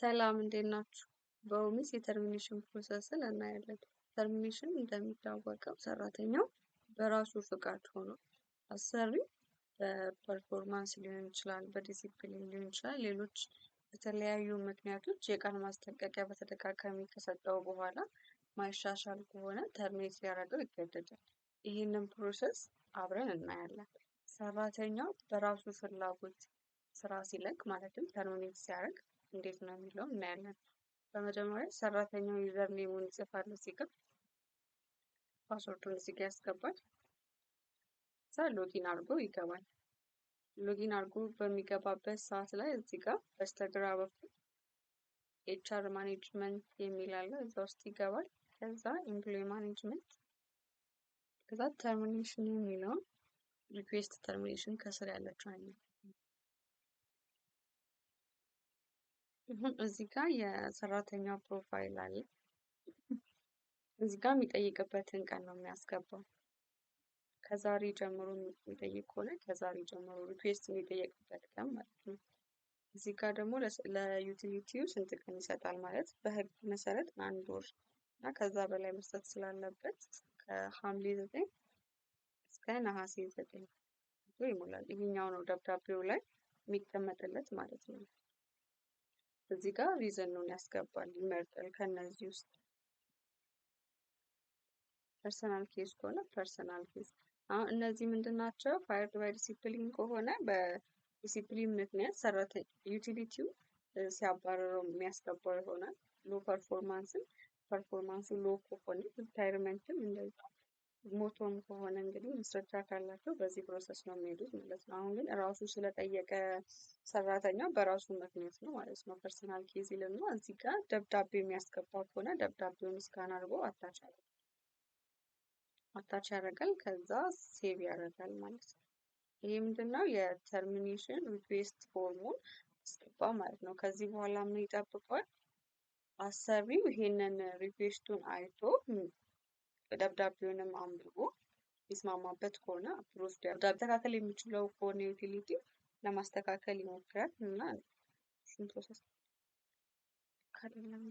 ሰላም እንዴት ናችሁ? በኦሚስ የተርሚኔሽን ፕሮሰስን እናያለን። ተርሚኔሽን እንደሚታወቀው ሰራተኛው በራሱ ፍቃድ ሆኖ አሰሪው በፐርፎርማንስ ሊሆን ይችላል፣ በዲሲፕሊን ሊሆን ይችላል፣ ሌሎች በተለያዩ ምክንያቶች የቀን ማስጠንቀቂያ በተደጋጋሚ ከሰጠው በኋላ ማይሻሻል ከሆነ ተርሚኔት ሊያደርገው ይገደዳል። ይህንን ፕሮሰስ አብረን እናያለን። ሰራተኛው በራሱ ፍላጎት ስራ ሲለቅ ማለትም ተርሚኔት ሲያደርግ እንዴት ነው የሚለው እናያለን። በመጀመሪያ ሰራተኛው ዩዘር ኔሙን ይጽፋል፣ እዚህ ጋር ፓስወርዱን እዚህ ጋር ያስገባል። እዛ ሎጊን አድርጎ ይገባል። ሎጊን አድርጎ በሚገባበት ሰዓት ላይ እዚህ ጋር በስተግራ በኩል ኤችአር ማኔጅመንት የሚል አለ፣ እዛ ውስጥ ይገባል። ከዛ ኤምፕሎይ ማኔጅመንት፣ ከዛ ተርሚኔሽን የሚለውን ሪኩዌስት ተርሚኔሽን ከስር ያለችው አይነት እዚህ ጋር የሰራተኛው ፕሮፋይል አለ። እዚህ ጋር የሚጠይቅበትን ቀን ነው የሚያስገባው። ከዛሬ ጀምሮ የሚጠይቅ ከሆነ ከዛሬ ጀምሮ ሪኩዌስት የሚጠየቅበት ቀን ማለት ነው። እዚህ ጋር ደግሞ ለዩቲሊቲው ስንት ቀን ይሰጣል ማለት በህግ መሰረት 1 ወር እና ከዛ በላይ መስጠት ስላለበት ከሐምሌ 9 እስከ ነሐሴ 9 ይሞላል። ይሄኛው ነው ደብዳቤው ላይ የሚቀመጥለት ማለት ነው። እዚህ ጋር ሪዝኑን ያስገባል፣ ይመርጣል። ከነዚህ ውስጥ ፐርሰናል ኬስ ከሆነ ፐርሰናል ኬስ። አሁን እነዚህ ምንድናቸው? ፋይርድ ባይ ዲሲፕሊን ከሆነ በዲሲፕሊን ምክንያት ሰራተኛ ዩቲሊቲው ሲያባረረው የሚያስገባው ይሆናል። ሎ ፐርፎርማንሱ ሎ ከሆነ ሪታይርመንትም እንደዛ። ሞቶም ከሆነ እንግዲህ ማስረጃ ካላቸው በዚህ ፕሮሰስ ነው የሚሄዱት ማለት ነው። አሁን ግን ራሱ ስለጠየቀ ሰራተኛው በራሱ ምክንያት ነው ማለት ነው። ፐርሰናል ኬዝ ይልና እዚህ ጋር ደብዳቤ የሚያስገባ ከሆነ ደብዳቤውን ስካን አድርጎ አታች ያደርጋል። ከዛ ሴቭ ያደርጋል ማለት ነው። ይሄ ምንድነው? የተርሚኔሽን ሪኩዌስት ፎርሙን አስገባ ማለት ነው። ከዚህ በኋላ ምን ይጠብቀዋል? አሰሪው ይሄንን ሪኩዌስቱን አይቶ ደብዳቤውንም አንብቦ ይስማማበት ከሆነ አፕሮቭ ማስተካከል የሚችለው ከሆነ ዩቲሊቲ ለማስተካከል ይሞክራል እና እሱን ፕሮሰስ ካደለም